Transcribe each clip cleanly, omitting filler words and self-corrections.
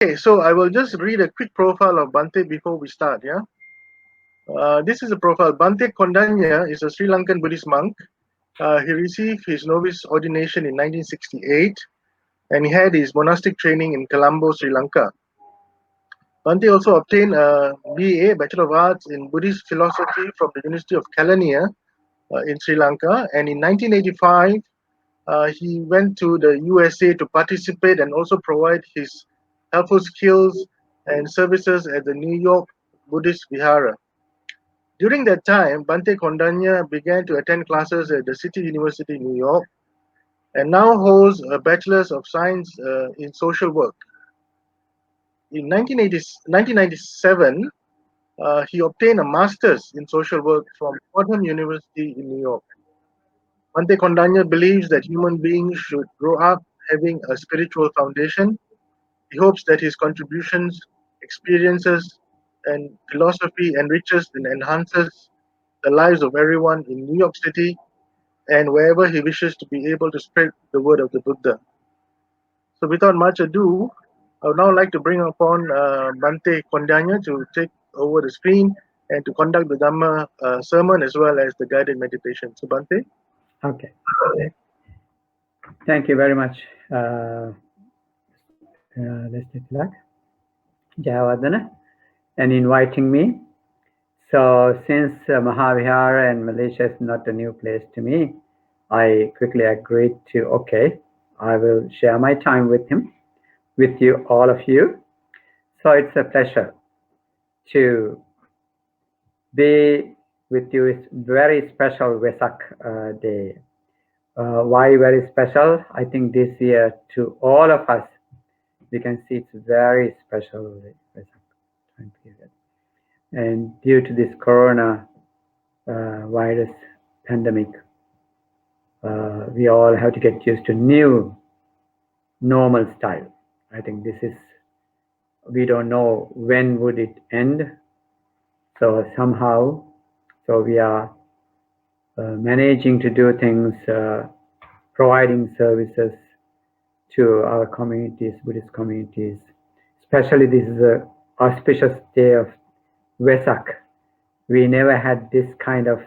Okay, so I will just read a quick profile of Bhante before we start. Yeah, this is a profile. Bhante Kondanna is a Sri Lankan Buddhist monk. He received his novice ordination in 1968, and he had his monastic training in Colombo, Sri Lanka. Bhante also obtained a BA, Bachelor of Arts in Buddhist Philosophy from the University of Kelaniya in Sri Lanka, and in 1985 he went to the USA to participate and also provide his helpful skills and services at the New York Buddhist Vihara. During that time, Bhante Kondanna began to attend classes at the City University, New York, and now holds a Bachelor's of Science in Social Work. In 1997, he obtained a Master's in Social Work from Fordham University in New York. Bhante Kondanna believes that human beings should grow up having a spiritual foundation. He hopes that his contributions, experiences, and philosophy enriches and enhances the lives of everyone in New York City and wherever he wishes to be able to spread the word of the Buddha. So, without much ado, I would now like to bring upon Bhante Kondanna to take over the screen and to conduct the Dhamma sermon as well as the guided meditation. So, Bhante. Okay. Thank you very much, Jayawardena, and inviting me. So since Mahavihara and Malaysia is not a new place to me, I quickly agreed to, okay, I will share my time with him, with you, all of you. So it's a pleasure to be with you. It's very special Wesak day. Why very special? I think this year to all of us, we can see it's very special Wesak time period. And due to this corona virus pandemic, we all have to get used to new normal style. I think this is, we don't know when would it end. So somehow, so we are managing to do things, providing services to our communities, Buddhist communities. Especially this is a auspicious day of Wesak. We never had this kind of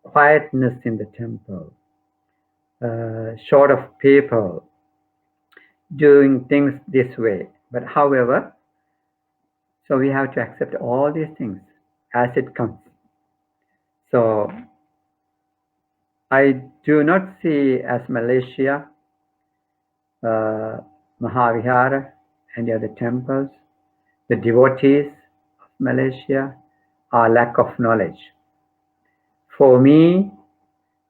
quietness in the temple, short of people doing things this way. But however, so we have to accept all these things as it comes. So I do not see as Malaysia, Mahavihara, and the other temples, the devotees of Malaysia are lack of knowledge. For me,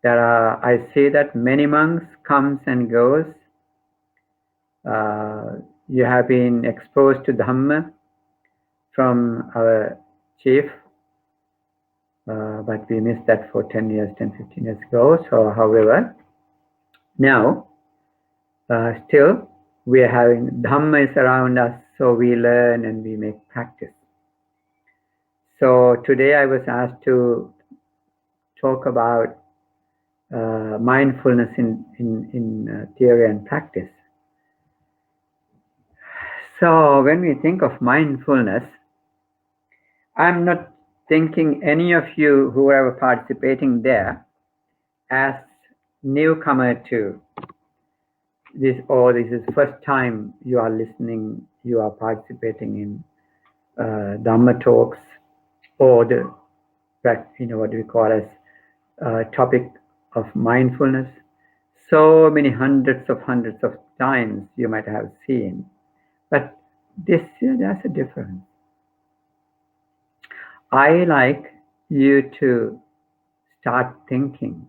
I see that many monks comes and goes. You have been exposed to Dhamma from our chief, but we missed that for 10 years, 10, 15 years ago. So, however, now, still, we are having Dhamma is around us, so we learn and we make practice. So, today I was asked to talk about mindfulness in theory and practice. So when we think of mindfulness, I'm not thinking any of you who are participating there as newcomer to this, or this is first time you are listening, you are participating in Dhamma talks, or the, what we call as topic of mindfulness. So many hundreds of times you might have seen, but this year there's a difference. I like you to start thinking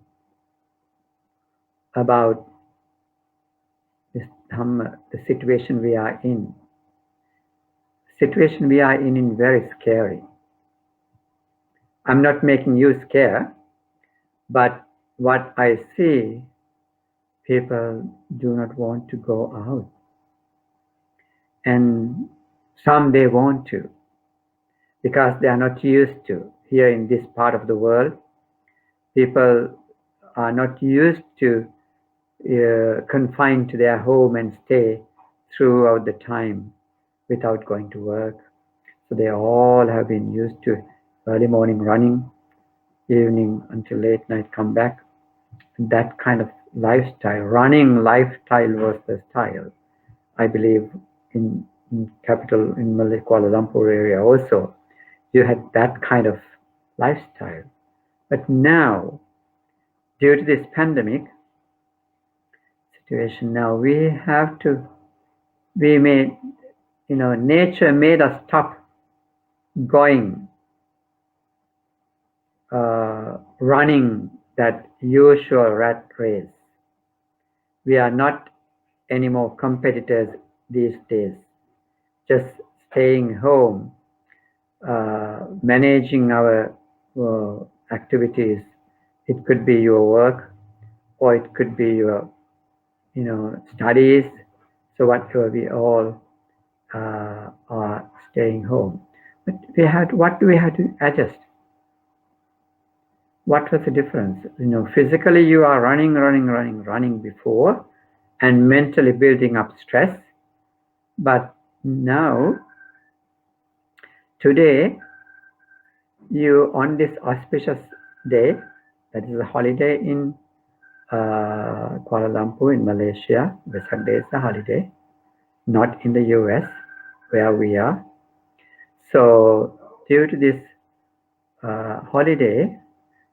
about this Dhamma, the situation we are in. Situation we are in very scary. I'm not making you scared, but what I see, people do not want to go out. And some they want to, because they are not used to. Here in this part of the world, people are not used to confined to their home and stay throughout the time. without going to work. So they all have been used to early morning running, evening until late night come back. That kind of lifestyle, running lifestyle was the style, I believe, in capital, in Malay Kuala Lumpur area also. You had that kind of lifestyle. But now, due to this pandemic situation, now we made, nature made us stop going, running that usual rat race. We are not anymore competitors these days. Just staying home, managing our activities. It could be your work, or it could be your, studies. So whatever, we all are staying home. But what do we have to adjust? What was the difference? Physically you are running before, and mentally building up stress. But now, today, you on this auspicious day, that is a holiday in Kuala Lumpur in Malaysia. Wesak Day is a holiday, not in the US where we are. So due to this holiday,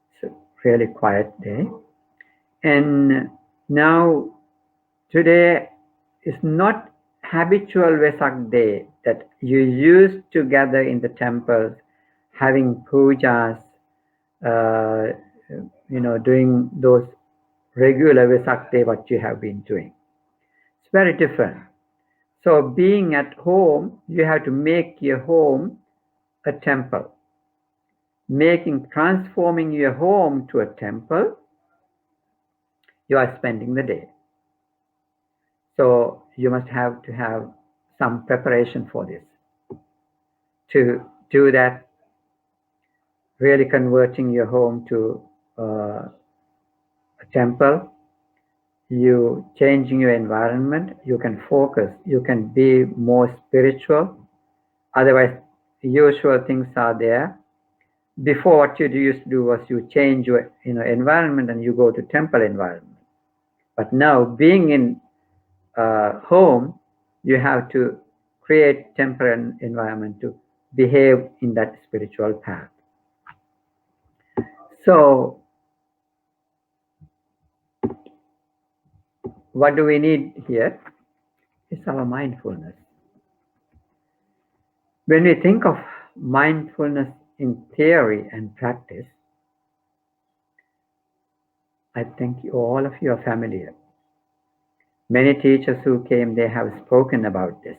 it's a really quiet day. And now today is not habitual Wesak Day that you used to gather in the temples, having pujas, doing those regular Wesak Day what you have been doing. It's very different. So being at home, you have to make your home a temple. Transforming your home to a temple, you are spending the day. So you must have to have some preparation for this. To do that, really converting your home to a temple, you changing your environment, you can focus, you can be more spiritual. Otherwise, usual things are there. Before, what you used to do was you change your environment and you go to temple environment. But now, being in home, you have to create temple environment to behave in that spiritual path. So, what do we need here? It's our mindfulness. When we think of mindfulness in theory and practice, I think all of you are familiar. Many teachers who came, they have spoken about this.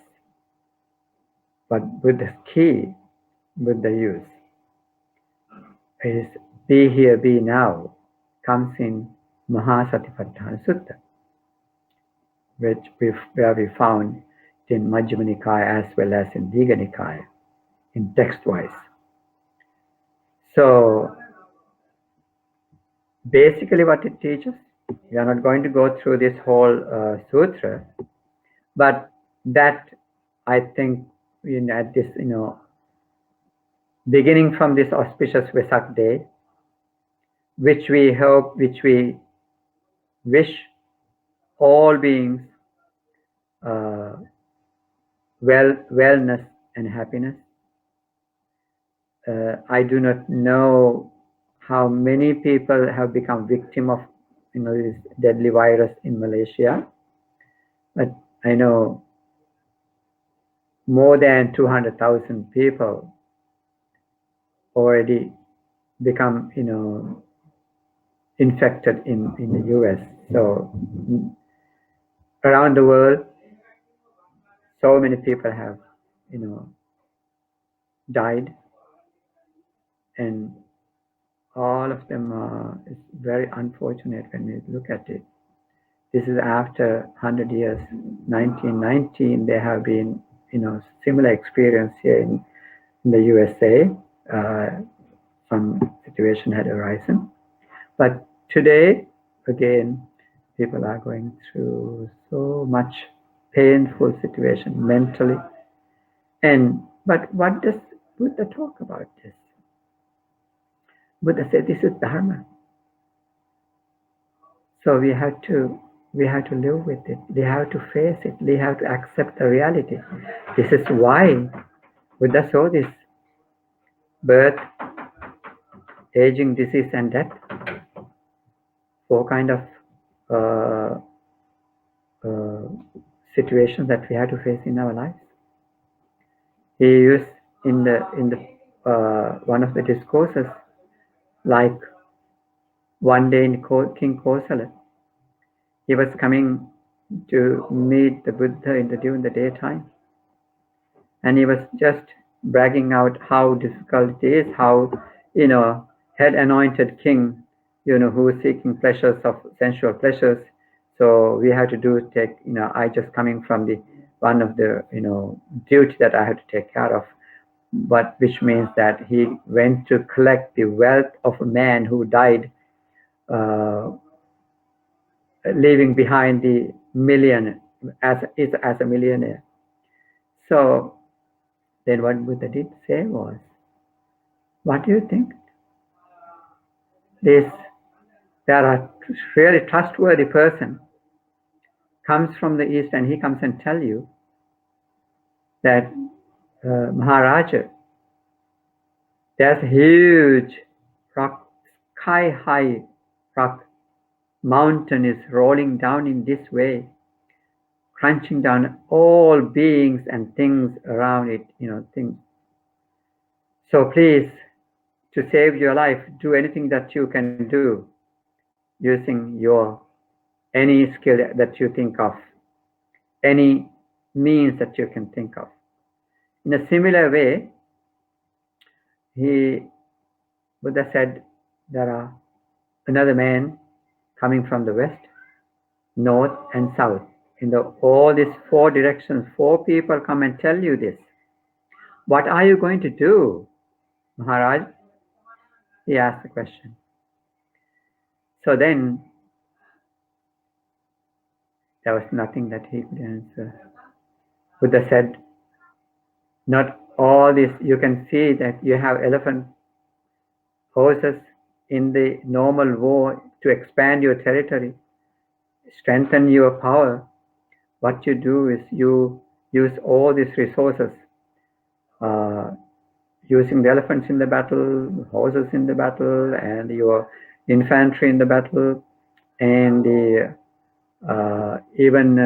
But Buddha's key, Buddha use, is be here, be now, comes in Mahasatipatthana Sutta, where we found in Majjhima Nikaya as well as in Digha Nikaya, in text-wise. So, basically what it teaches, we are not going to go through this whole sutra, but that I think at this, beginning from this auspicious Wesak Day, which we wish all beings wellness and happiness. I do not know how many people have become victim of this deadly virus in Malaysia, but I know more than 200,000 people already become infected in the US. So around the world, so many people have died, and all of them is very unfortunate when we look at it. This is after 100 years. 1919, there have been similar experience here in the USA. Some situation had arisen, but today again people are going through so much painful situation mentally, But what does Buddha talk about this? Buddha said this is dharma. So we have to live with it. We have to face it. We have to accept the reality. This is why Buddha saw this birth, aging, disease, and death. Four kind of uh, uh, situations that we have to face in our lives. He used in the one of the discourses, like one day in King Kosala, he was coming to meet the Buddha during the daytime, and he was just bragging out how difficult it is, how head anointed king, who is seeking pleasures of sensual pleasures. So we have to take, I just coming from the one of the duty that I have to take care of, but which means that he went to collect the wealth of a man who died, uh, leaving behind the million as a millionaire. So then what Buddha did say was, what do you think? This there are really trustworthy person comes from the east and he comes and tell you that Maharaja, there's a huge rock, sky high rock mountain is rolling down in this way, crunching down all beings and things around it, things. So please, to save your life, do anything that you can do using your any skill that you think of, any means that you can think of. In a similar way, Buddha said, there are another man coming from the west, north, and south. In all these four directions, four people come and tell you this. What are you going to do, Maharaj? He asked the question. So then, there was nothing that he could answer. Buddha said, not all this, you can see that you have elephant horses in the normal war to expand your territory, strengthen your power. What you do is you use all these resources, using the elephants in the battle, horses in the battle, and your infantry in the battle, and even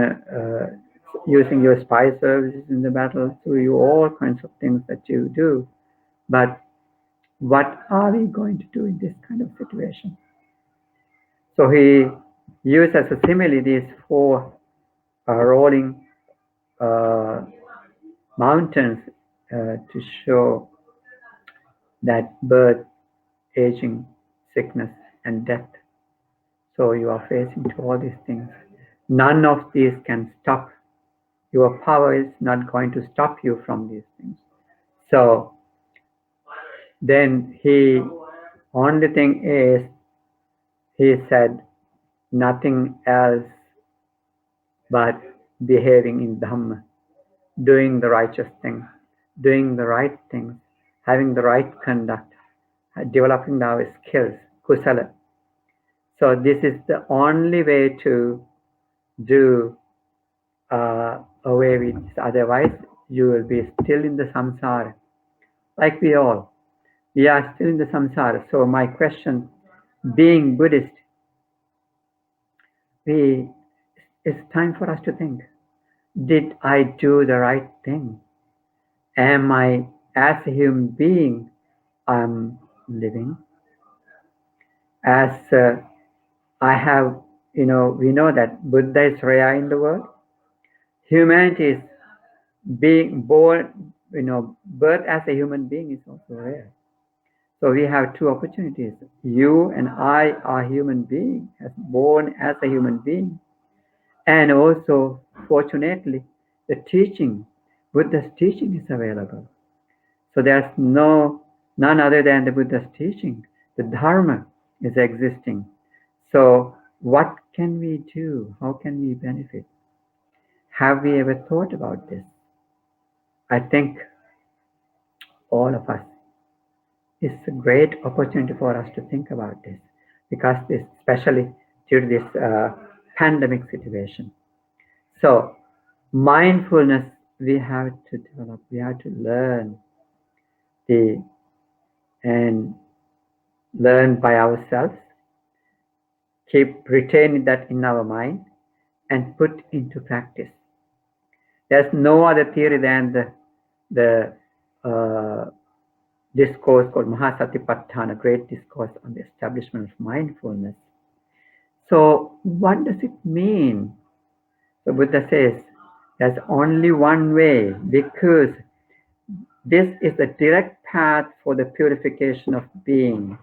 using your spy services in the battle. So you all kinds of things that you do. But what are we going to do in this kind of situation? So he used as a simile these four rolling mountains to show that birth, aging, sickness, and death. So you are facing to all these things. None of these can stop. Your power is not going to stop you from these things. So then only thing is, he said nothing else but behaving in Dhamma, doing the righteous thing, doing the right things, having the right conduct, developing our skills, kusala. So this is the only way to do away with this. Otherwise, you will be still in the samsara, like we are still in the samsara. So my question, being Buddhist, it's time for us to think, did I do the right thing? Am I, as a human being, I'm living? As I have, we know that Buddha is rare in the world. Humanity is being born, birth as a human being is also rare. So we have two opportunities. You and I are human beings, born as a human being. And also, fortunately, the teaching, Buddha's teaching is available. So there's none other than the Buddha's teaching. The Dharma is existing. So what can we do? How can we benefit? Have we ever thought about this? I think all of us, it's a great opportunity for us to think about this, because this, especially due to this pandemic situation. So mindfulness we have to develop, we have to learn and learn by ourselves, keep retaining that in our mind and put into practice. There's no other theory than the discourse called Mahasatipatthana, great discourse on the establishment of mindfulness. So what does it mean? The Buddha says there's only one way, because this is the direct path for the purification of being,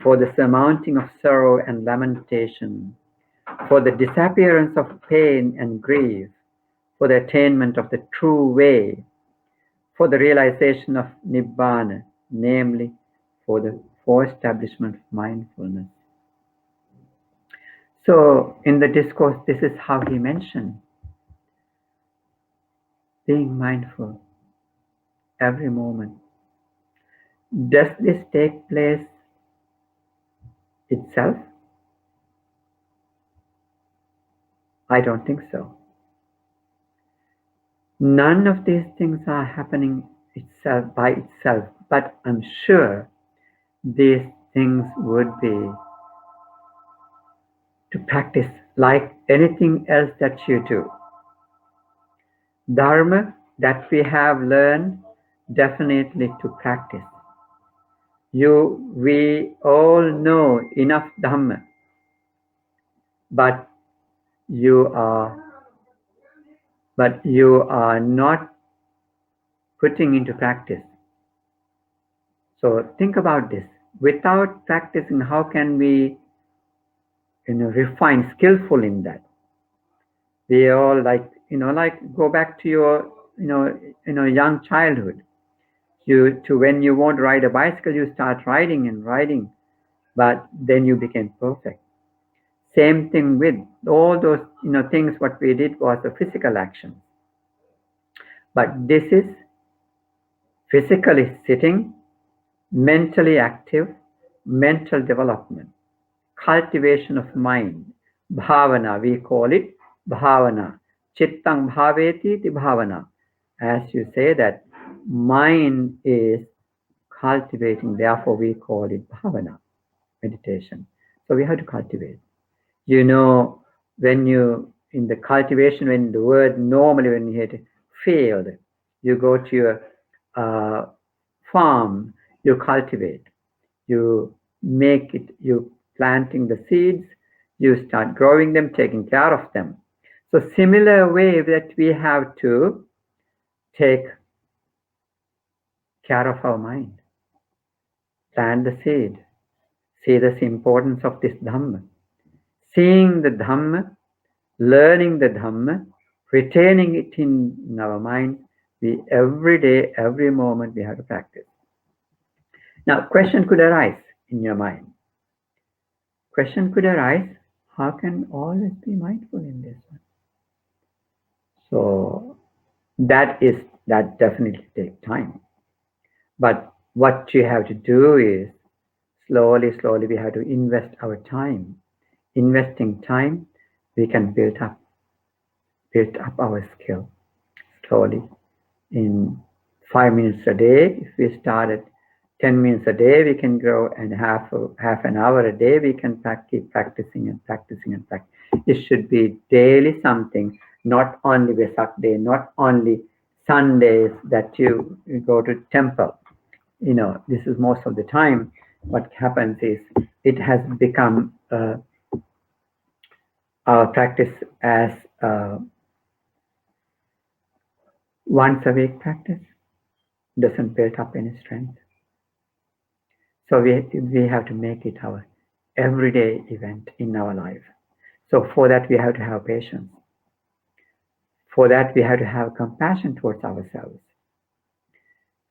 for the surmounting of sorrow and lamentation, for the disappearance of pain and grief, for the attainment of the true way, for the realization of Nibbana, namely for establishment of mindfulness. So in the discourse, this is how he mentioned being mindful every moment. Does this take place itself? I don't think so. None of these things are happening by itself, but I'm sure these things would be to practice like anything else that you do. Dharma that we have learned, definitely to practice. We all know enough Dhamma, but you are not putting into practice. So think about this. Without practicing, how can we refine, skillful in that? We all like go back to your young childhood. When you want to ride a bicycle, you start riding and riding, but then you became perfect. Same thing with all those things. What we did was a physical action, but this is physically sitting, mentally active, mental development, cultivation of mind, bhavana, we call it bhavana. Chittang bhaveti ti bhavana. As you say that mind is cultivating, therefore we call it bhavana, meditation. So we have to cultivate. When in the cultivation, when the word normally, when you hit field, you go to your farm, you cultivate, you make it, you planting the seeds, you start growing them, taking care of them. So similar way that we have to take care of our mind, plant the seed, see the importance of this Dhamma, seeing the Dhamma, learning the Dhamma, retaining it in our mind. Every day, every moment, we have to practice. Now, question could arise in your mind. Question could arise, how can always be mindful in this one? So that definitely takes time. But what you have to do is slowly we have to invest our time. Investing time, we can build up our skill slowly. In 5 minutes a day, if we start at 10 minutes a day, we can grow, and half an hour a day, we can keep practicing and practicing and practicing. It should be daily something, not only Wesak day, not only Sundays that you go to temple. This is most of the time. What happens is it has become our practice as once a week practice. Doesn't build up any strength. So we have to make it our everyday event in our life. So for that, we have to have patience. For that, we have to have compassion towards ourselves.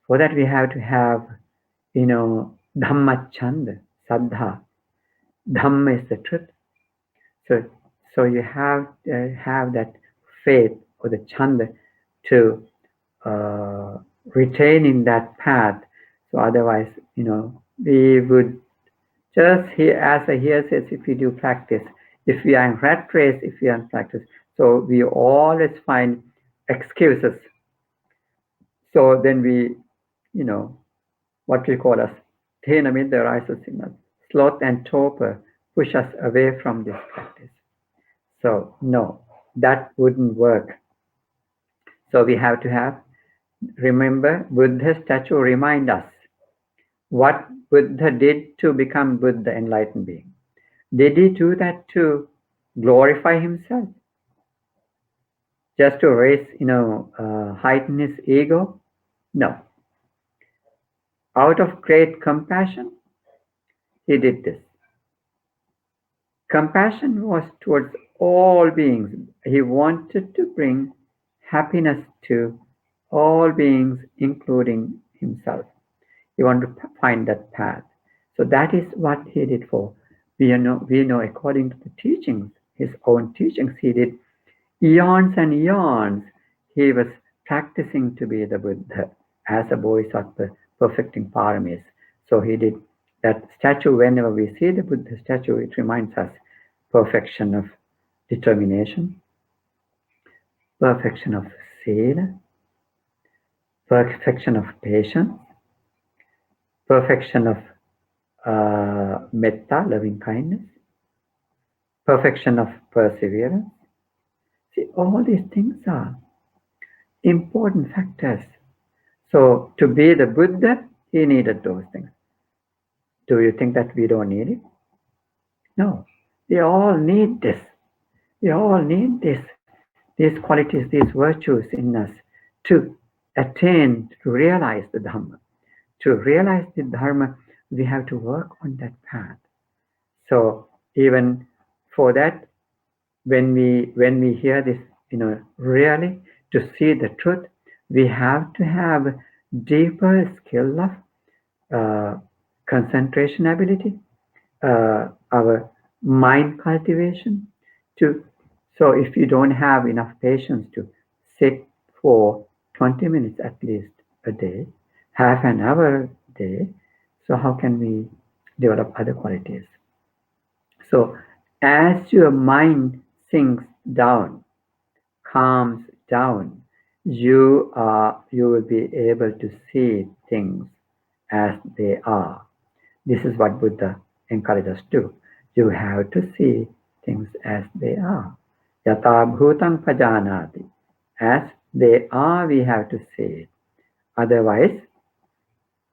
For that, we have to have, Dhamma Chanda, Saddha. Dhamma is the truth. So you have that faith or the Chanda to retaining that path. So otherwise, we would just here, as here says, if we do practice, if we are in rat race, if we are in practice, so we always find excuses. So then we, what we call as thenamid, the arises signal, sloth and torpor push us away from this practice. So no, that wouldn't work. So we have to have, remember, Buddha's statue remind us what Buddha did to become Buddha, enlightened being. Did he do that to glorify himself? Just to raise, heighten his ego? No. Out of great compassion, he did this. Compassion was towards all beings. He wanted to bring happiness to all beings, including himself. He wanted to find that path. So that is what he did for. We know according to the teachings, his own teachings, he did eons and eons. He was practicing to be the Buddha as a bodhisattva, perfecting paramis. So he did that statue. Whenever we see the Buddha statue, it reminds us perfection of determination, perfection of sila, perfection of patience, perfection of metta, loving kindness, perfection of perseverance. See, all these things are important factors. So to be the Buddha, he needed those things. Do you think that we don't need it? No. We all need this. We all need these qualities, these virtues in us to attain, to realize the Dhamma. To realize the Dharma, we have to work on that path. So even for that, when we hear this, really to see the truth, we have to have deeper skill of concentration ability, our mind cultivation. So if you don't have enough patience to sit for 20 minutes at least a day, half an hour a day, so how can we develop other qualities? So as your mind sinks down, calms down, you will be able to see things as they are. This is what Buddha encourages us to do. You have to see things as they are. Yata bhutang pajanati. As they are, we have to see it. Otherwise,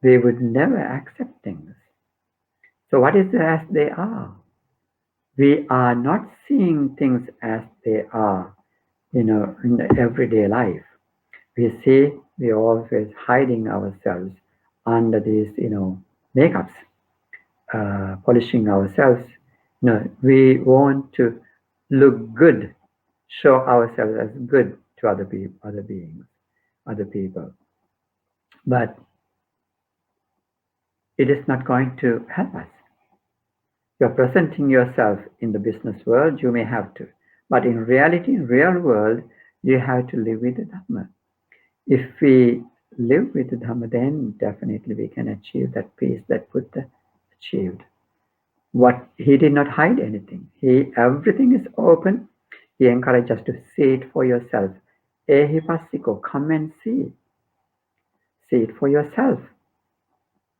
we would never accept things. So what is as they are? We are not seeing things as they are, in the everyday life. We always hiding ourselves under these, makeups, polishing ourselves. We want to look good, show ourselves as good to other beings, other people. But it is not going to help us. You're presenting yourself in the business world, you may have to. But in reality, in real world, you have to live with the Dhamma. If we live with the Dhamma, then definitely we can achieve that peace that Buddha achieved. What he did not hide anything. Everything is open. He encouraged us to see it for yourself. Ehipassiko, come and see. See it for yourself.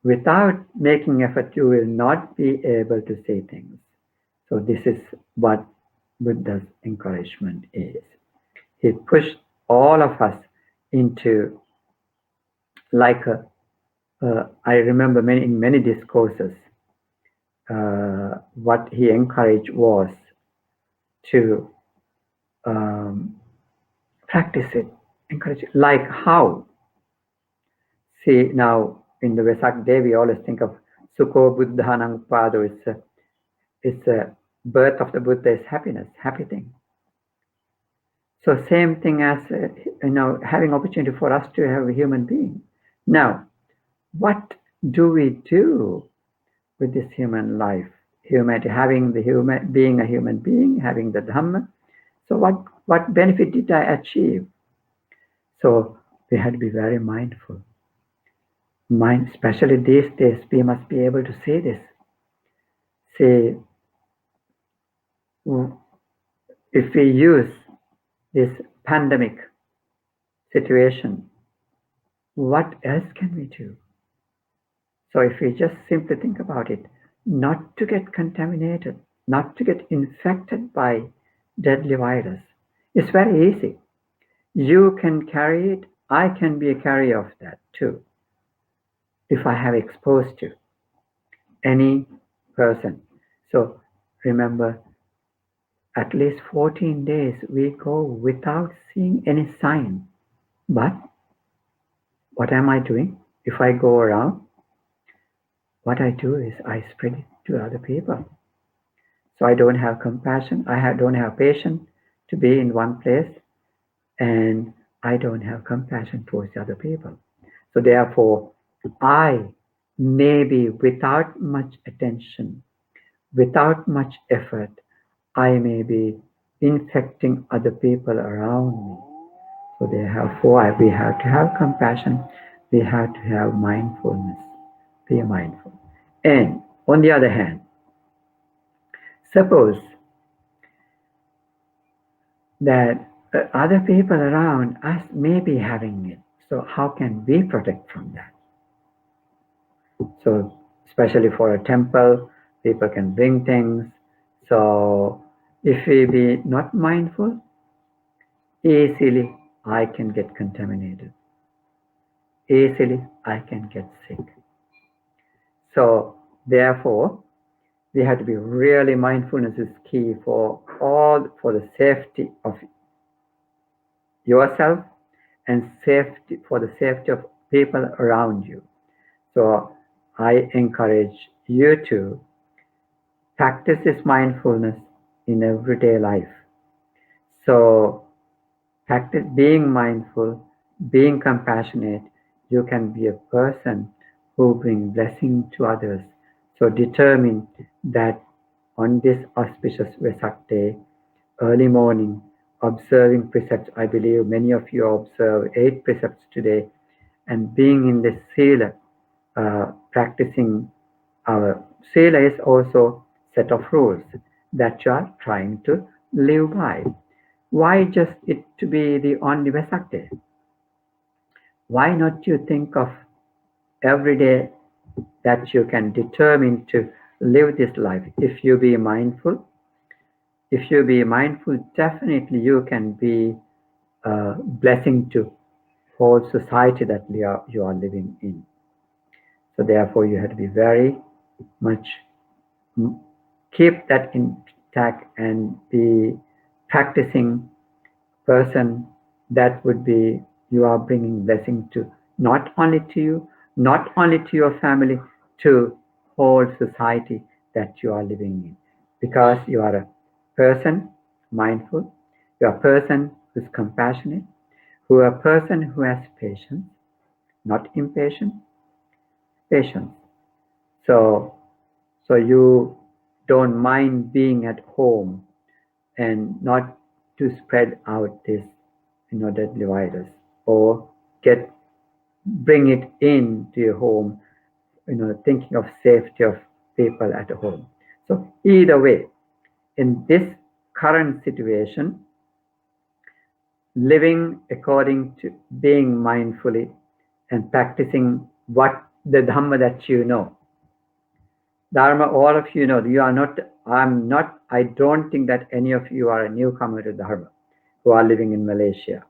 Without making effort, you will not be able to see things. So this is what Buddha's encouragement is. He pushed all of us into, like I remember in many discourses, what he encouraged was to practice it, encourage it. Like how? See, now in the Wesak day, we always think of Sukho Buddhanang Pado. It's a birth of the Buddha is happiness, happy thing. So same thing as having opportunity for us to have a human being. Now, what do we do with this human life? Being a human being, having the Dhamma. So what benefit did I achieve? So we had to be very mindful. Especially these days, we must be able to say this. Say, if we use this pandemic situation, what else can we do? So if we just simply think about it, not to get contaminated, not to get infected by deadly virus, it's very easy. You can carry it, I can be a carrier of that too. If I have exposed to any person. So remember, at least 14 days we go without seeing any sign. But what am I doing? If I go around, what I do is I spread it to other people. So I don't have compassion. Don't have patience to be in one place, and I don't have compassion towards other people. So therefore, I maybe without much attention, without much effort, I may be infecting other people around me. So therefore, we have to have compassion. We have to have mindfulness. Be mindful. And on the other hand, suppose that other people around us may be having it. So how can we protect from that? So especially for a temple, people can bring things. So if we be not mindful, easily I can get contaminated. Easily I can get sick. So therefore, we have to be really mindfulness is key for the safety of yourself and for the safety of people around you. So I encourage you to practice this mindfulness in everyday life. So practice being mindful, being compassionate. You can be a person who brings blessing to others. So determine that on this auspicious Wesak day, early morning, observing precepts. I believe many of you observe 8 precepts today, and being in the sila, practicing our sila is also set of rules that you are trying to live by. Why just it to be the only Vesak day? Why not you think of every day that you can determine to live this life? If you be mindful, definitely you can be a blessing to whole society that you are living in. So therefore, you have to be very much keep that intact and be practicing person that would be you are bringing blessing to not only to you, not only to your family, to whole society that you are living in, because you are a person mindful, you are a person who's compassionate, who are a person who has patience, not impatient, patience. So so you don't mind being at home and not to spread out this deadly virus, or bring it into your home, thinking of safety of people at home. So either way, in this current situation, living according to being mindfully and practicing what the Dhamma that you know. Dharma, all of you know, I don't think that any of you are a newcomer to Dharma who are living in Malaysia.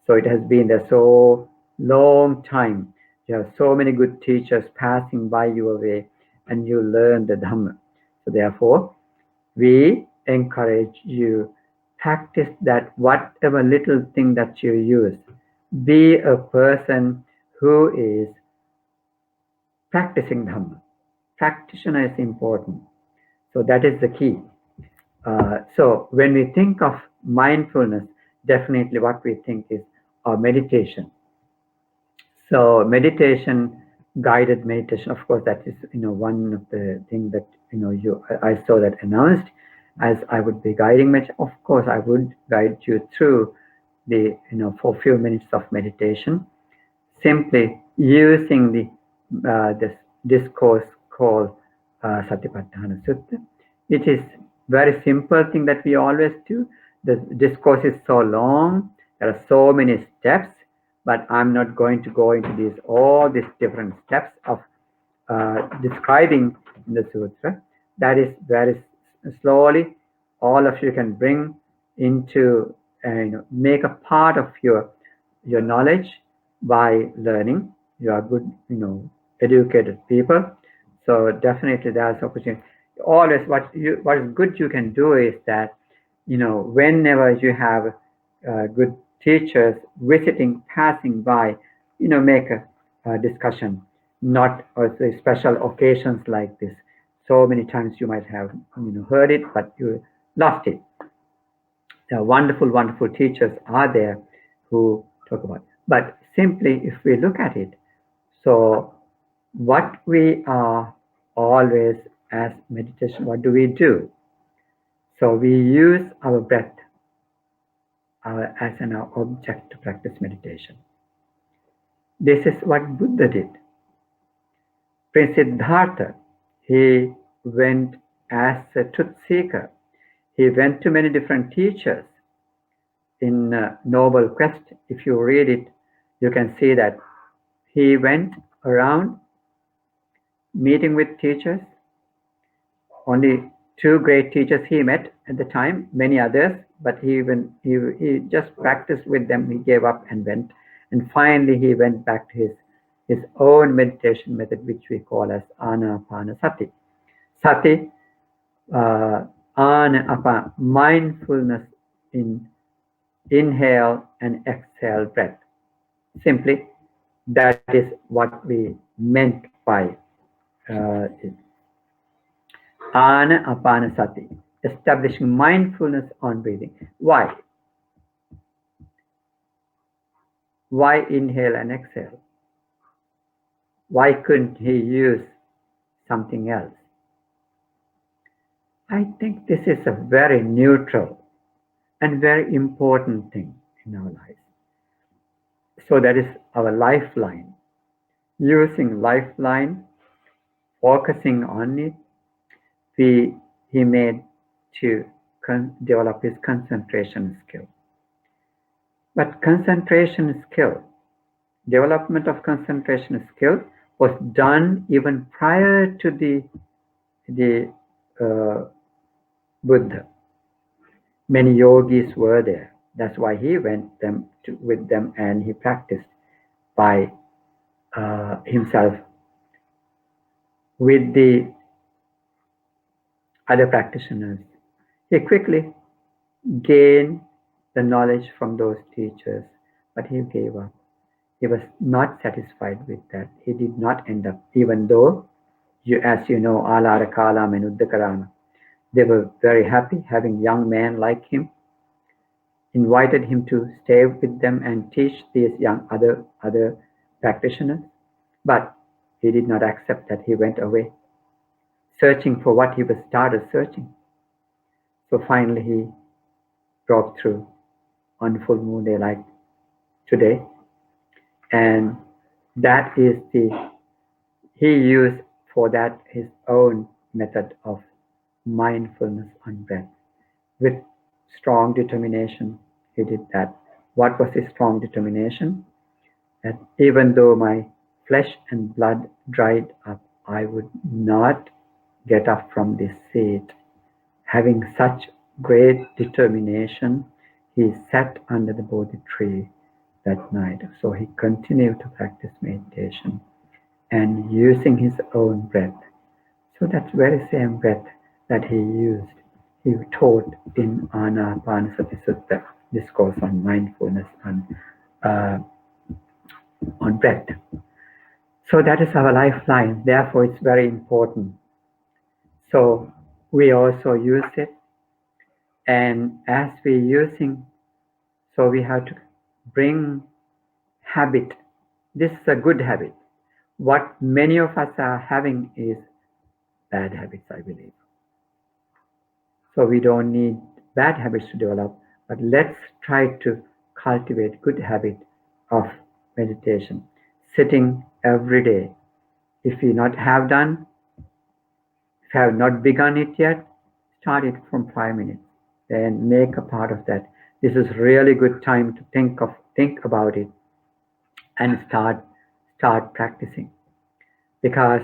So it has been there so long time. You have so many good teachers passing by your way, and you learn the Dhamma. So therefore, we encourage you, practice that whatever little thing that you use. Be a person who is practicing Dhamma. Practitioner is important. So that is the key. So when we think of mindfulness, definitely what we think is our meditation. So meditation, guided meditation, of course, that is one of the things that I saw that announced as I would be guiding meditation. Of course, I would guide you through for a few minutes of meditation, simply using this discourse called Satipatthana Sutta. It is very simple thing that we always do. The discourse is so long, there are so many steps, but I'm not going to go into all these different steps of describing in the sutra. That is very slowly all of you can bring into make a part of your knowledge by learning. You are good, educated people, so definitely there's opportunity. Always, what is good you can do is that, whenever you have good teachers visiting, passing by, make a discussion. Not also special occasions like this. So many times you might have heard it, but you lost it. There are wonderful, wonderful teachers are there who talk about it. But simply, if we look at it, so what we are always as meditation, what do we do? So we use our breath as an object to practice meditation. This is what Buddha did. Prince Siddhartha, he went as a truth seeker. He went to many different teachers in Noble Quest. If you read it, you can see that he went around meeting with teachers. Only two great teachers he met at the time, many others, but he just practiced with them. He gave up and went. And finally, he went back to his own meditation method, which we call as Anapanasati. Sati, Anapa, mindfulness in inhale and exhale breath. Simply, that is what we meant by Anapanasati, establishing mindfulness on breathing. Why? Why inhale and exhale? Why couldn't he use something else? I think this is a very neutral and very important thing in our lives. So that is our lifeline. Using lifeline, focusing on it, he made to develop his concentration skill. But concentration skill, development of concentration skill was done even prior to the Buddha. Many yogis were there. That's why he went with them and he practiced by himself with the other practitioners. He quickly gained the knowledge from those teachers, but he gave up. He was not satisfied with that. He did not end up, even though, as you know, Alara Kalam and Uddakarana, they were very happy having young men like him, invited him to stay with them and teach these young other practitioners. But he did not accept that. He went away, searching for what he was started searching. So finally he broke through on full moon day like today. And that is he used for that his own method of mindfulness on breath. With strong determination, he did that. What was his strong determination? That even though my flesh and blood dried up, I would not get up from this seat. Having such great determination, he sat under the Bodhi tree that night. So he continued to practice meditation and using his own breath. So that very same breath that he used, he taught in Anapanasati Sutta, discourse on mindfulness on breath. So that is our lifeline. Therefore, it's very important. So we also use it. And as we're using, so we have to bring habit. This is a good habit. What many of us are having is bad habits, I believe. So we don't need bad habits to develop, but let's try to cultivate good habit of meditation, sitting every day. If you not have done, if you have not begun it yet, start it from 5 minutes and make a part of that. This is really good time to think about it and start practicing, because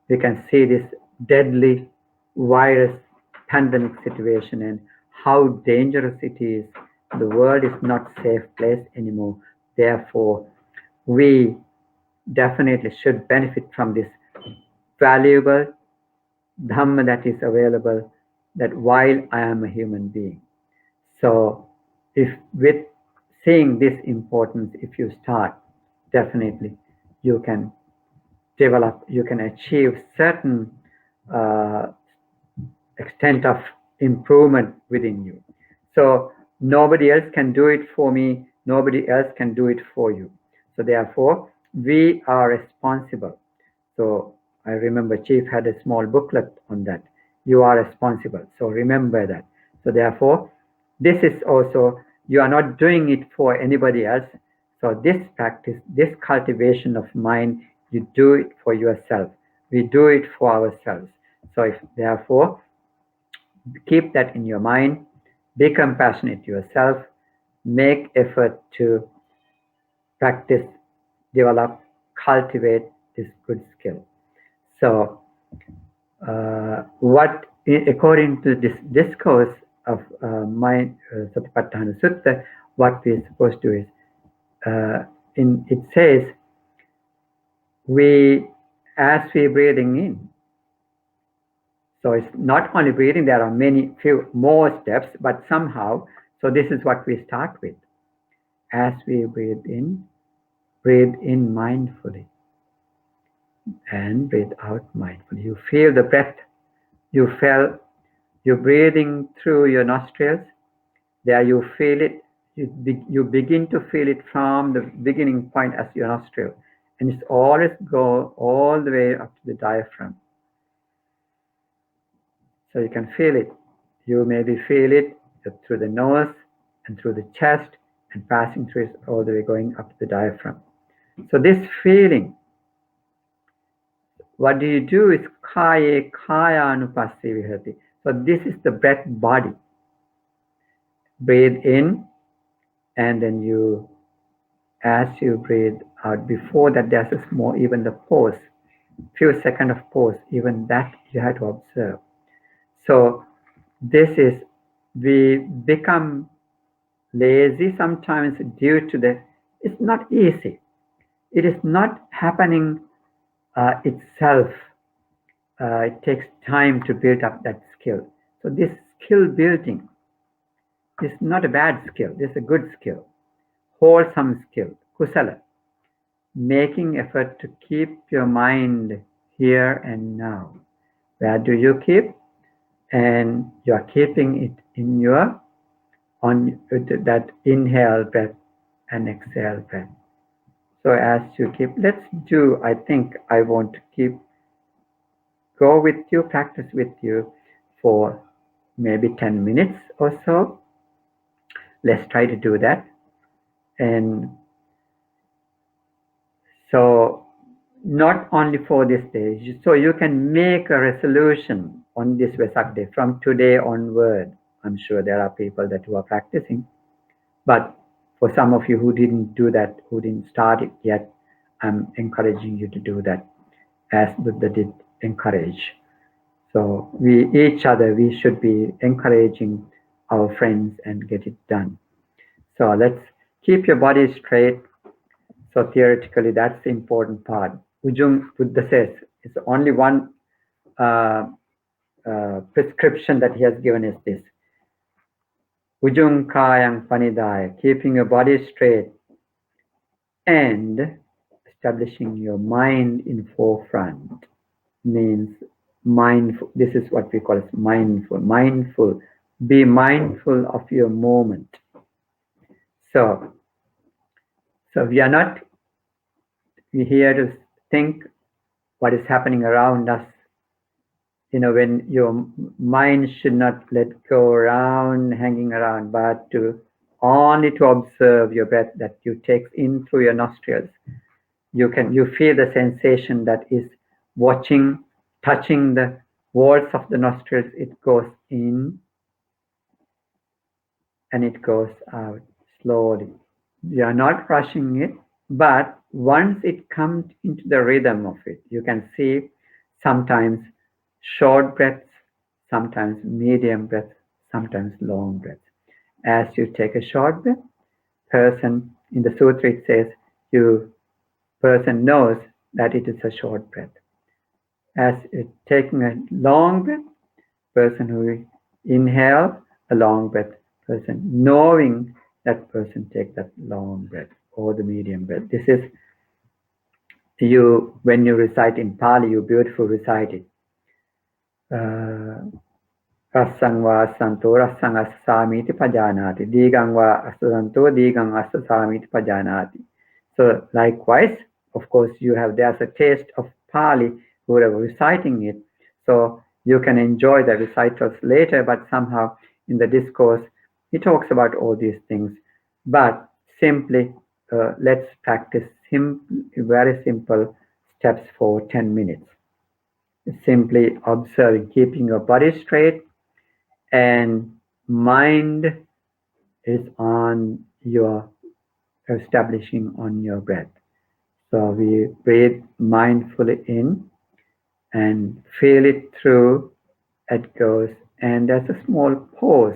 we can see this deadly virus pandemic situation and how dangerous it is. The world is not safe place anymore. Therefore, we definitely should benefit from this valuable Dhamma that is available, that while I am a human being. So if with seeing this importance, if you start, definitely you can develop, you can achieve certain uh, extent of improvement within you. So nobody else can do it for me, nobody else can do it for you. So therefore, we are responsible. So I remember Chief had a small booklet on that. You are responsible. So remember that. So therefore, this is also, you are not doing it for anybody else. So this practice, this cultivation of mind, you do it for yourself. We do it for ourselves. So if therefore, keep that in your mind, be compassionate to yourself, make effort to practice, develop, cultivate this good skill. So what, according to this discourse of Satipatthana Sutta, what we're supposed to do is, it says, as we breathing in, so it's not only breathing, there are few more steps, but somehow, so this is what we start with. As we breathe in mindfully and breathe out mindfully. You feel the breath, you're breathing through your nostrils. There you feel it, you begin to feel it from the beginning point as your nostril. And it's always go all the way up to the diaphragm. So you can feel it. You maybe feel it through the nose and through the chest and passing through it all the way going up to the diaphragm. So this feeling, what do you do is kaya anupassi vihati. So this is the breath body. Breathe in, and then as you breathe out, before that there's a small, even the pause, few seconds of pause, even that you have to observe. So this is, we become lazy sometimes due to it's not easy. It is not happening itself. It takes time to build up that skill. So this skill building is not a bad skill. This is a good skill, wholesome skill, kusala. Making effort to keep your mind here and now. Where do you keep? And you are keeping it in on that inhale breath and exhale breath. So as you keep, I think I want to go with you, practice with you for maybe 10 minutes or so. Let's try to do that. And so not only for this day, so you can make a resolution on this Wesak day from today onward. I'm sure there are people who are practicing, but for some of you who didn't do that, who didn't start it yet, I'm encouraging you to do that as Buddha did encourage. So we should be encouraging our friends and get it done. So let's keep your body straight. So theoretically, that's the important part. Ujung Buddha says it's only one prescription that he has given is this. Ujung kayang panidaya, keeping your body straight and establishing your mind in forefront, means mindful. This is what we call as mindful. Mindful. Be mindful of your moment. So we are not here to think what is happening around us. When your mind should not let go around, hanging around, but to only to observe your breath that you take in through your nostrils. You feel the sensation that is touching the walls of the nostrils. It goes in and it goes out slowly. You are not rushing it, but once it comes into the rhythm of it, you can see sometimes short breaths, sometimes medium breaths, sometimes long breaths. As you take a short breath, person in the sutra it says, person knows that it is a short breath. As it's taking a long breath, person who inhales a long breath, person knowing that person take that long breath or the medium breath. This is when you recite in Pali, you beautifully recite it. Rassang va asanto rassang asasamiti pajanati. Digang va asanto digang asasamiti pajanati. So likewise, of course, there's a taste of Pali, whoever reciting it. So you can enjoy the recitals later, but somehow in the discourse, he talks about all these things. But simply, let's practice very simple steps for 10 minutes. Simply observing, keeping your body straight, and mind is on your establishing on your breath. So we breathe mindfully in and feel it through. It goes, and there's a small pause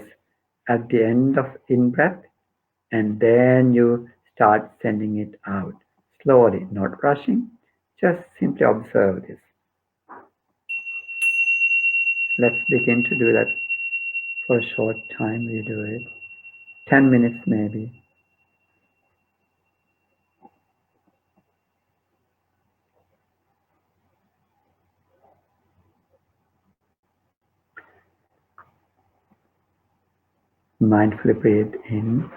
at the end of in breath, and then you start sending it out slowly, not rushing. Just simply observe this. Let's begin to do that for a short time. We do it 10 minutes maybe. Mindfully breathe in.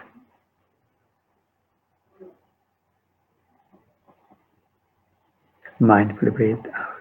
Mindfully breathe out.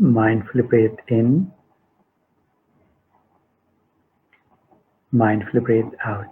Mindfully breathe in, mindfully breathe out.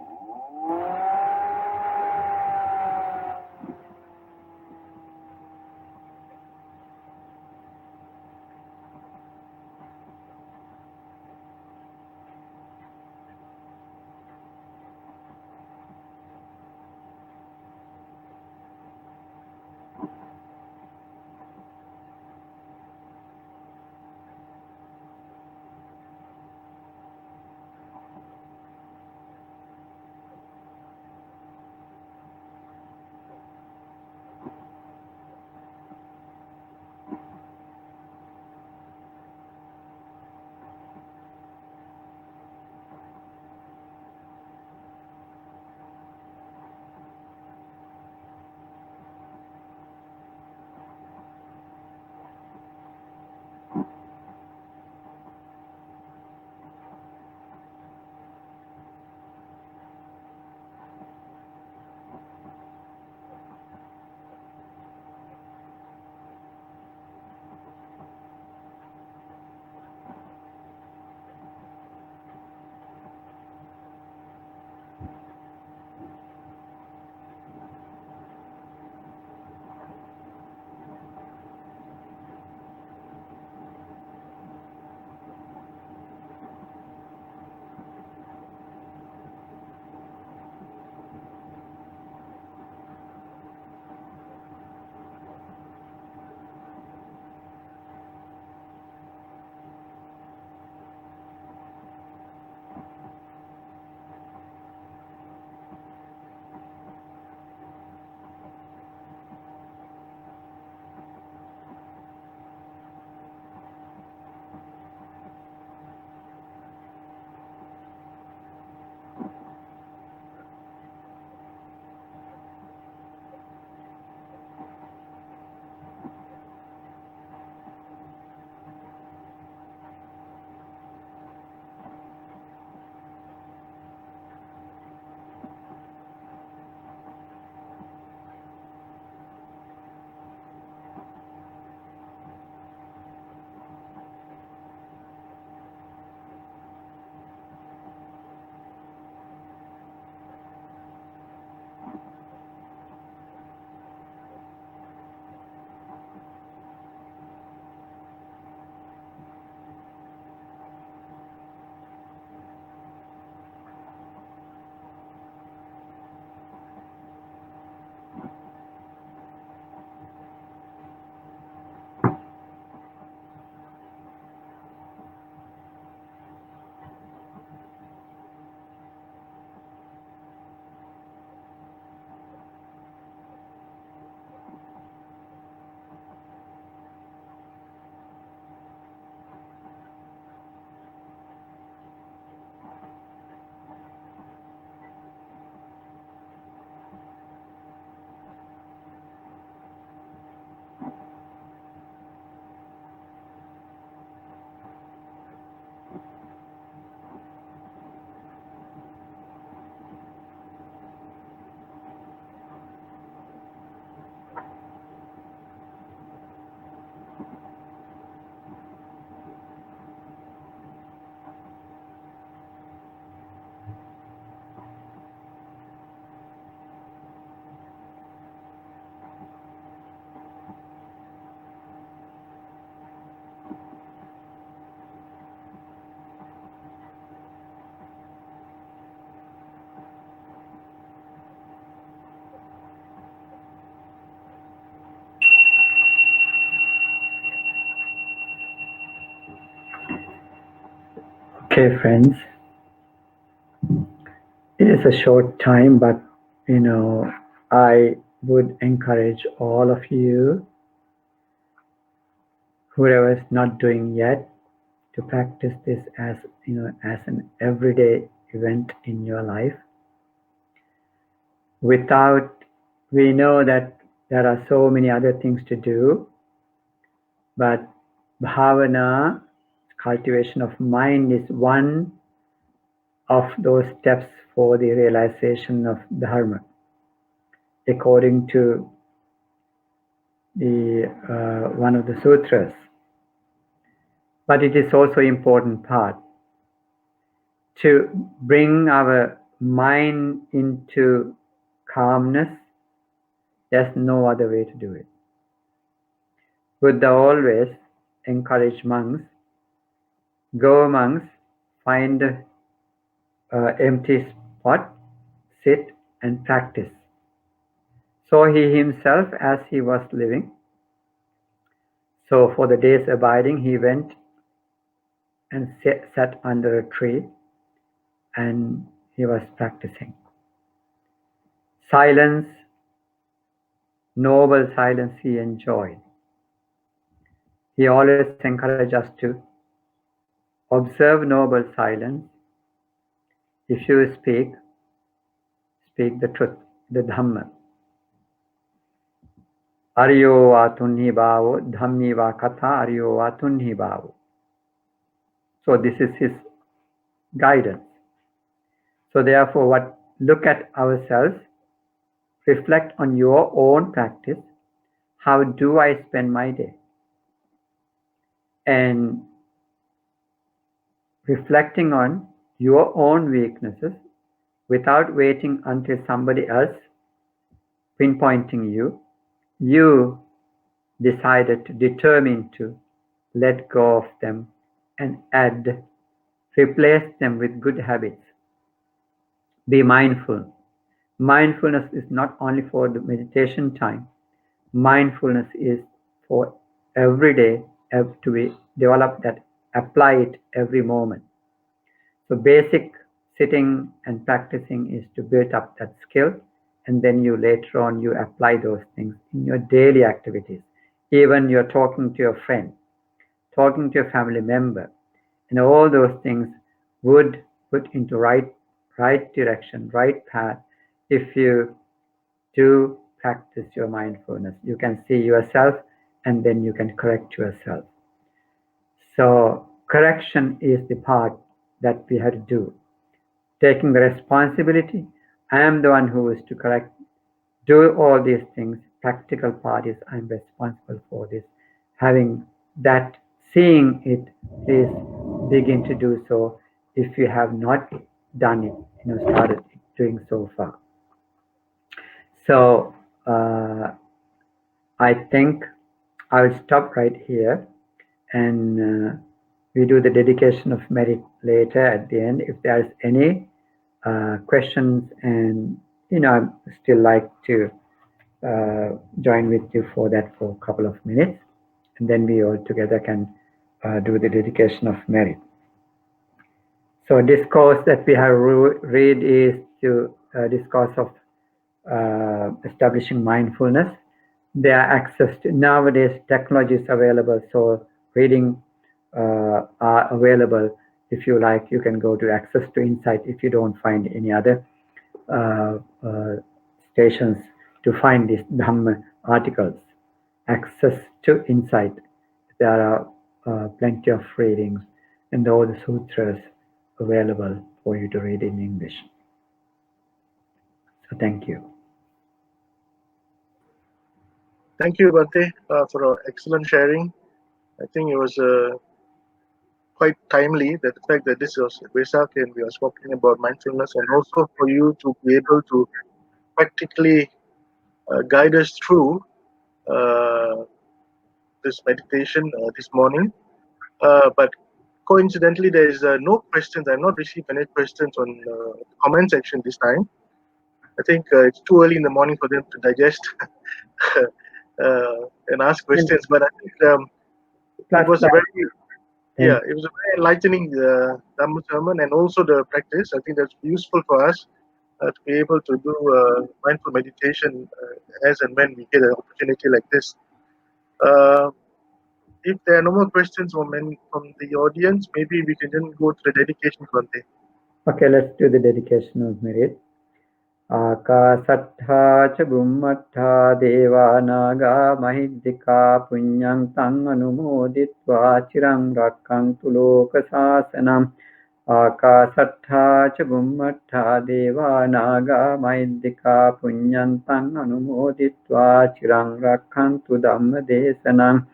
Okay, friends, it is a short time, but I would encourage all of you, whoever is not doing yet, to practice this as an everyday event in your life. We know that there are so many other things to do, but bhavana, cultivation of mind, is one of those steps for the realization of dharma, according to the one of the sutras. But it is also important part to bring our mind into calmness. There's no other way to do it. Buddha always encouraged monks, go monks, find an empty spot, sit and practice. So he himself, as he was living, so for the day's abiding, he went and sat under a tree and he was practicing. Silence, noble silence he enjoyed. He always encouraged us to observe noble silence. If you speak the truth, the Dhamma. Aryo va tunhi bhavo, dhammi va katha, aryo va tunhi bhavo. So this is his guidance. So therefore, look at ourselves, reflect on your own practice. How do I spend my day? And reflecting on your own weaknesses without waiting until somebody else pinpointing you, you determined to let go of them and replace them with good habits. Be mindful. Mindfulness is not only for the meditation time. Mindfulness is for every day to be developed, that apply it every moment. So basic sitting and practicing is to build up that skill, and then you later on you apply those things in your daily activities. Even you're talking to your friend, talking to a family member, and all those things would put into right direction, right path, if you do practice your mindfulness. You can see yourself and then you can correct yourself. So correction is the part that we have to do. Taking the responsibility, I am the one who is to correct, do all these things. Practical part is I'm responsible for this. Having that, seeing it, please begin to do so if you have not done it, started doing so far. So I think I'll stop right here, and we do the dedication of merit later at the end. If there's any questions, and I still like to join with you for that for a couple of minutes, and then we all together can do the dedication of merit. So discourse that we have read is to discourse of establishing mindfulness. They are accessed nowadays. Technology is available, so reading are available. If you like, you can go to Access to Insight if you don't find any other stations to find these Dhamma articles. Access to Insight. There are plenty of readings and all the sutras available for you to read in English. So thank you. Thank you, Bhante, for our excellent sharing. I think it was quite timely, that the fact that this was Wesak and we are speaking about mindfulness, and also for you to be able to practically guide us through this meditation this morning. But coincidentally, there is no questions. I have not received any questions on the comment section this time. I think it's too early in the morning for them to digest and ask questions. But I think it was a very enlightening Dhamma sermon, and also the practice. I think that's useful for us to be able to do mindful meditation as and when we get an opportunity like this. If there are no more questions from the audience, maybe we can then go to the dedication, Bhante. Okay, let's do the dedication of merit. Akasattha cha bhummattha deva naga mahiddhika punyang tang anumoditva chirang rakkantu loka sasanam. Akasattha cha bhummattha deva naga mahiddhika punyang tang anumoditva chirang rakkantu dhamma desanam.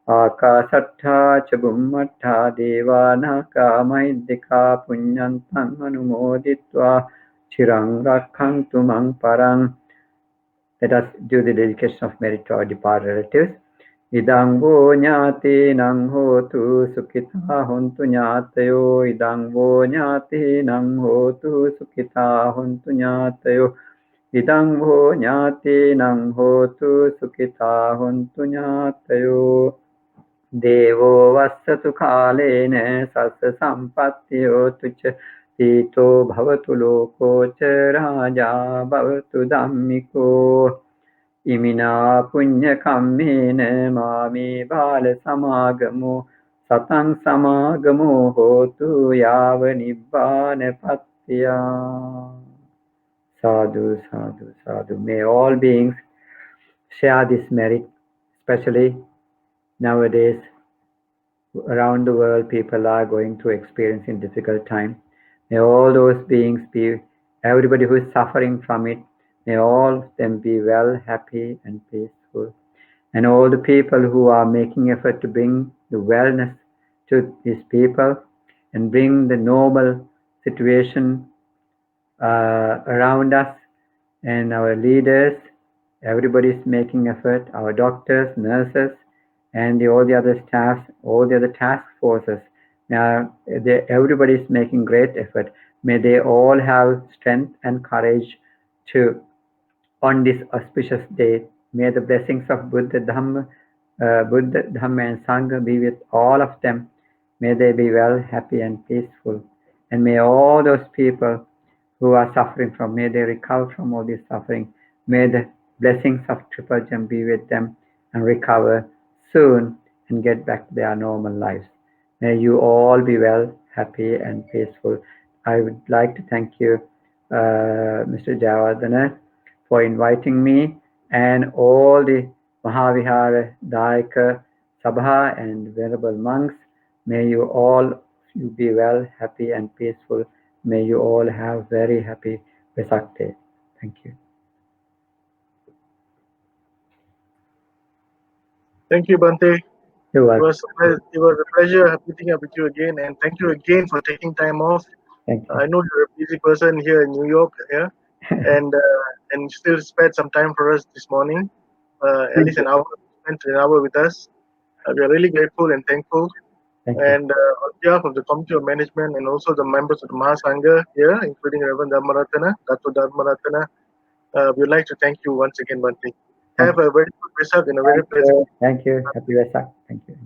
Akasattha cha bhummattha devanaga mahiddhika punyantang anumoditva chirang rakkhantu mang parang. Let us do the dedication of merit to our departed relatives. Idang vo nyati nang hotu sukhita hontu nyatayo. Idang vo nyati nang hotu sukhita hontu nyatayo. Idang vo nyati nang hotu sukhita hontu nyatayo. Devo vassatu kalena sassa sampattiyotu ca tito bhavatu loko ca raja bhavatu dhammiko. Imina punya kammena mami bala samagamo satang samagamo hotu yava nibbana patya. Sadhu, sadhu, sadhu. May all beings share this merit, especially nowadays around the world people are going through experiencing difficult time. May all those beings be, everybody who is suffering from it, may all of them be well, happy and peaceful. And all the people who are making effort to bring the wellness to these people and bring the normal situation around us, and our leaders, everybody is making effort, our doctors, nurses, and all the other staffs, all the other task forces. Now, everybody is making great effort. May they all have strength and courage to, on this auspicious day, may the blessings of Buddha, Dhamma, and Sangha be with all of them. May they be well, happy, and peaceful. And may all those people who are suffering from, may they recover from all this suffering. May the blessings of Triple Gem be with them and recover soon and get back to their normal lives. May you all be well, happy, and peaceful. I would like to thank you, Mr. Javardhana, for inviting me and all the Mahavihara, Daika, Sabha, and venerable monks. May you all be well, happy, and peaceful. May you all have very happy Wesak day. Thank you. Thank you, Bhante. You're It welcome. was a pleasure meeting up with you again, and thank you again for taking time off. Thank you. I know you're a busy person here in New York, yeah, and still spared some time for us this morning. At least an hour, spent an hour with us. We are really grateful and thankful. Thank you. And on behalf of the Committee of Management and also the members of the Mahasangha here, including Reverend Dharmaratana, Dato Dharmaratana, we would like to thank you once again, Bhante. Have a very good Wesak and a very pleasant. Thank you. Happy Wesak. Thank you.